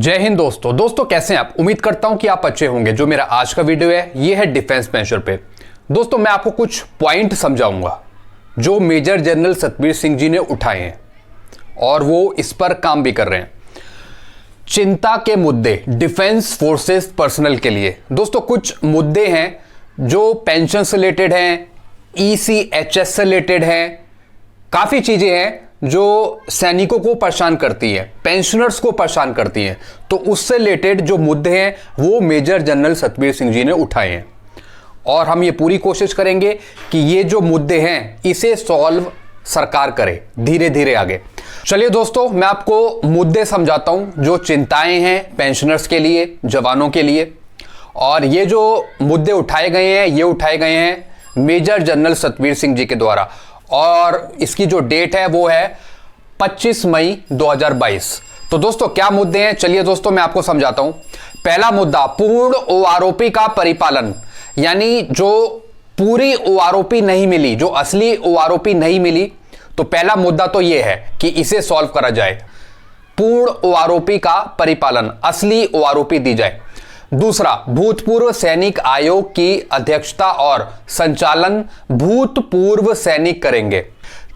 जय हिंद दोस्तों कैसे हैं आप। उम्मीद करता हूं कि आप अच्छे होंगे। जो मेरा आज का वीडियो है ये है डिफेंस पेंशन पे। दोस्तों मैं आपको कुछ पॉइंट समझाऊंगा जो मेजर जनरल सतबीर सिंह जी ने उठाए हैं और वो इस पर काम भी कर रहे हैं। चिंता के मुद्दे डिफेंस फोर्सेस पर्सनल के लिए। दोस्तों कुछ मुद्दे हैं जो पेंशन से रिलेटेड हैं, ECHS से रिलेटेड हैं, काफी चीजें हैं जो सैनिकों को परेशान करती है, पेंशनर्स को परेशान करती हैं। तो उससे रिलेटेड जो मुद्दे हैं वो मेजर जनरल सतबीर सिंह जी ने उठाए हैं और हम ये पूरी कोशिश करेंगे कि ये जो मुद्दे हैं इसे सॉल्व सरकार करे धीरे धीरे आगे। चलिए दोस्तों मैं आपको मुद्दे समझाता हूं जो चिंताएं हैं पेंशनर्स के लिए, जवानों के लिए। और ये जो मुद्दे उठाए गए हैं ये उठाए गए हैं मेजर जनरल सतबीर सिंह जी के द्वारा और इसकी जो डेट है वो है 25 मई 2022। तो दोस्तों क्या मुद्दे हैं, चलिए दोस्तों मैं आपको समझाता हूं। पहला मुद्दा, पूर्ण OROP का परिपालन, यानी जो पूरी OROP नहीं मिली, जो असली OROP नहीं मिली, तो पहला मुद्दा तो यह है कि इसे सॉल्व करा जाए, पूर्ण OROP का परिपालन, असली OROP दी जाए। दूसरा, भूतपूर्व सैनिक आयोग की अध्यक्षता और संचालन भूतपूर्व सैनिक करेंगे।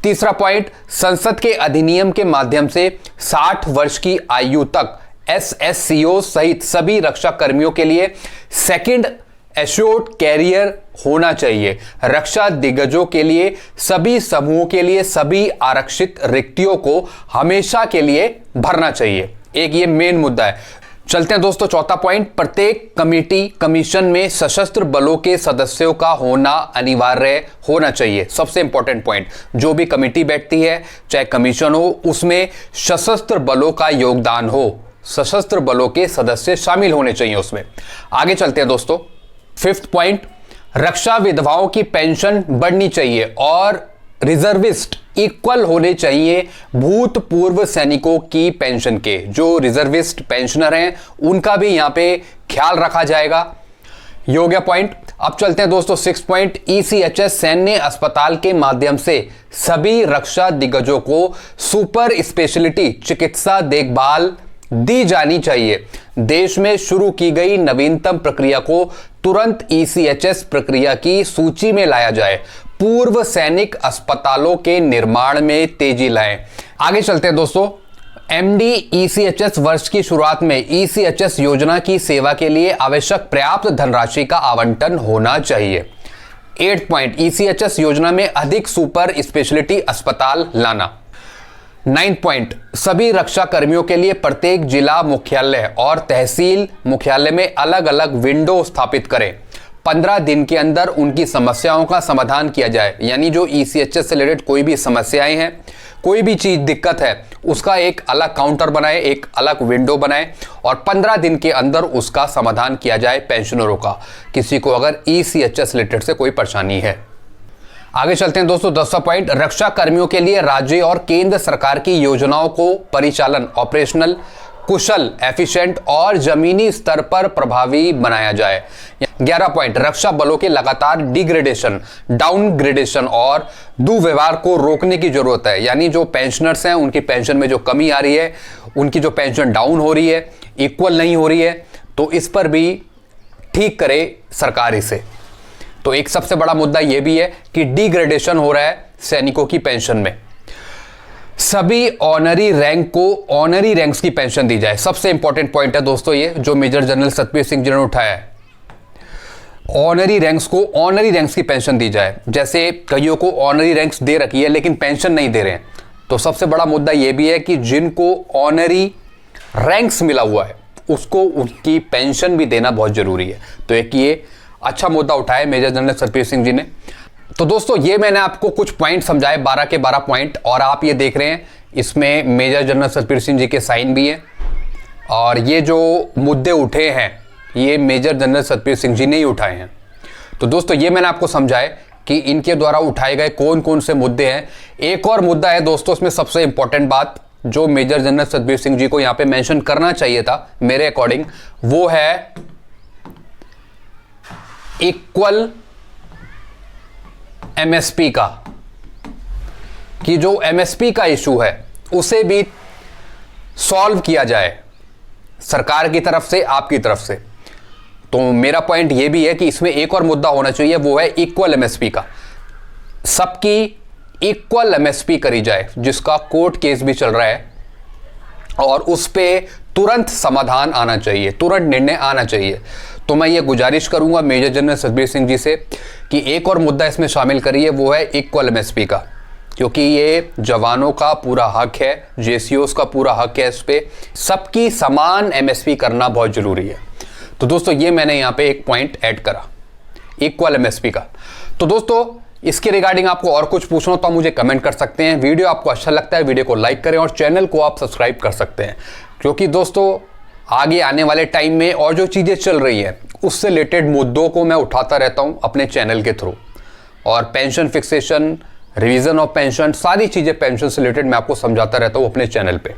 तीसरा पॉइंट, संसद के अधिनियम के माध्यम से 60 वर्ष की आयु तक SSCO सहित सभी रक्षा कर्मियों के लिए सेकंड एश्योर्ड कैरियर होना चाहिए। रक्षा दिग्गजों के लिए, सभी समूहों के लिए, सभी आरक्षित रिक्तियों को हमेशा के लिए भरना चाहिए। एक ये मेन मुद्दा है। चलते हैं दोस्तों चौथा पॉइंट, प्रत्येक कमेटी कमीशन में सशस्त्र बलों के सदस्यों का होना अनिवार्य होना चाहिए। सबसे इंपॉर्टेंट पॉइंट, जो भी कमेटी बैठती है चाहे कमीशन हो उसमें सशस्त्र बलों का योगदान हो, सशस्त्र बलों के सदस्य शामिल होने चाहिए उसमें। आगे चलते हैं दोस्तों, फिफ्थ पॉइंट, रक्षा विधवाओं की पेंशन बढ़नी चाहिए और रिजर्विस्ट इक्वल होने चाहिए भूतपूर्व सैनिकों की पेंशन के। जो रिजर्विस्ट पेंशनर हैं उनका भी यहां पे ख्याल रखा जाएगा। ये हो गया पॉइंट। अब चलते हैं दोस्तों सिक्स पॉइंट, ECHS सैन्य अस्पताल के माध्यम से सभी रक्षा दिग्गजों को सुपर स्पेशलिटी चिकित्सा देखभाल दी जानी चाहिए। देश में शुरू की गई नवीनतम प्रक्रिया को तुरंत ECHS प्रक्रिया की सूची में लाया जाए। पूर्व सैनिक अस्पतालों के निर्माण में तेजी लाएं। आगे चलते हैं दोस्तों, MD ECHS वर्ष की शुरुआत में ECHS योजना की सेवा के लिए आवश्यक पर्याप्त धनराशि का आवंटन होना चाहिए। 8 पॉइंट, ECHS योजना में अधिक सुपर स्पेशलिटी अस्पताल लाना। 9 पॉइंट, सभी रक्षा कर्मियों के लिए प्रत्येक जिला मुख्यालय और तहसील मुख्यालय में अलग अलग विंडो स्थापित करें। 15 दिन के अंदर उनकी समस्याओं का समाधान किया जाए। यानी जो ECHS से रिलेटेड कोई भी समस्याएं हैं, कोई भी चीज दिक्कत है, उसका एक अलग काउंटर बनाए, एक अलग विंडो बनाए और 15 दिन के अंदर उसका समाधान किया जाए पेंशनरों का, किसी को अगर ECHS रिलेटेड से कोई परेशानी है। आगे चलते हैं दोस्तों 10वां पॉइंट, रक्षा कर्मियों के लिए राज्य और केंद्र सरकार की योजनाओं को परिचालन ऑपरेशनल कुशल, एफिशिएंट और जमीनी स्तर पर प्रभावी बनाया जाए। 11 पॉइंट, रक्षा बलों के लगातार डिग्रेडेशन, डाउनग्रेडेशन और दुर्व्यवहार को रोकने की जरूरत है। यानी जो पेंशनर्स हैं उनकी पेंशन में जो कमी आ रही है, उनकी जो पेंशन डाउन हो रही है, इक्वल नहीं हो रही है, तो इस पर भी ठीक करे सरकार इसे। तो एक सबसे बड़ा मुद्दा यह भी है कि डिग्रेडेशन हो रहा है सैनिकों की पेंशन में। सभी ऑनरी रैंक को ऑनरी रैंक्स की पेंशन दी जाए। सबसे इंपॉर्टेंट पॉइंट है दोस्तों ये जो मेजर जनरल सतबीर सिंह जी ने उठाया है। ऑनरी रैंक्स को ऑनरी रैंक्स की पेंशन दी जाए। जैसे कईयों को ऑनरी रैंक्स दे रखी है लेकिन पेंशन नहीं दे रहे हैं, तो सबसे बड़ा मुद्दा यह भी है कि जिनको ऑनरी रैंक्स मिला हुआ है उसको उनकी पेंशन भी देना बहुत जरूरी है। तो एक ये अच्छा मुद्दा उठाया मेजर जनरल सतबीर सिंह जी ने। तो दोस्तों ये मैंने आपको कुछ पॉइंट समझाए, 12 के 12 पॉइंट, और आप ये देख रहे हैं इसमें मेजर जनरल सतबीर सिंह जी के साइन भी हैं। और ये जो मुद्दे उठे हैं ये मेजर जनरल सतबीर सिंह जी ने ही उठाए हैं। तो दोस्तों ये मैंने आपको समझाए कि इनके द्वारा उठाए गए कौन कौन से मुद्दे हैं। एक और मुद्दा है दोस्तों इसमें सबसे इंपॉर्टेंट बात जो मेजर जनरल सतबीर सिंह जी को यहां पे मेंशन करना चाहिए था मेरे अकॉर्डिंग, वो है इक्वल MSP का, कि जो MSP का इशू है उसे भी सॉल्व किया जाए। सरकार की तरफ से, आपकी तरफ से। तो मेरा पॉइंट ये भी है कि इसमें एक और मुद्दा होना चाहिए, वो है इक्वल एमएसपी का। सबकी इक्वल एमएसपी करी जाए, जिसका कोर्ट केस भी चल रहा है और उस पर तुरंत समाधान आना चाहिए, तुरंत निर्णय आना चाहिए। तो मैं ये गुजारिश करूंगा मेजर जनरल सतबीर सिंह जी से कि एक और मुद्दा इसमें शामिल करिए, वो है इक्वल एमएसपी का, क्योंकि ये जवानों का पूरा हक है, जेसीओस का पूरा हक है, इस पे सबकी समान एमएसपी करना बहुत जरूरी है। तो दोस्तों ये मैंने यहाँ पे एक पॉइंट ऐड करा इक्वल एमएसपी का। तो दोस्तों इसके रिगार्डिंग आपको और कुछ पूछना हो तो आप मुझे कमेंट कर सकते हैं। वीडियो आपको अच्छा लगता है, वीडियो को लाइक करें और चैनल को आप सब्सक्राइब कर सकते हैं, क्योंकि दोस्तों आगे आने वाले टाइम में और जो चीज़ें चल रही हैं उससे रिलेटेड मुद्दों को मैं उठाता रहता हूं अपने चैनल के थ्रू। और pension fixation, revision of pension, सारी चीज़ें पेंशन से रिलेटेड मैं आपको समझाता रहता हूं अपने चैनल पे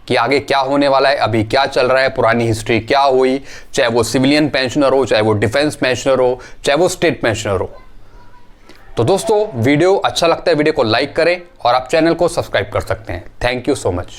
कि आगे क्या होने वाला है, अभी क्या चल रहा है, पुरानी हिस्ट्री क्या हुई, चाहे वो सिविलियन पेंशनर हो, चाहे वो डिफेंस पेंशनर हो, चाहे वो स्टेट पेंशनर हो। तो दोस्तों वीडियो अच्छा लगता है, वीडियो को लाइक करें और आप चैनल को सब्सक्राइब कर सकते हैं। Thank you so much.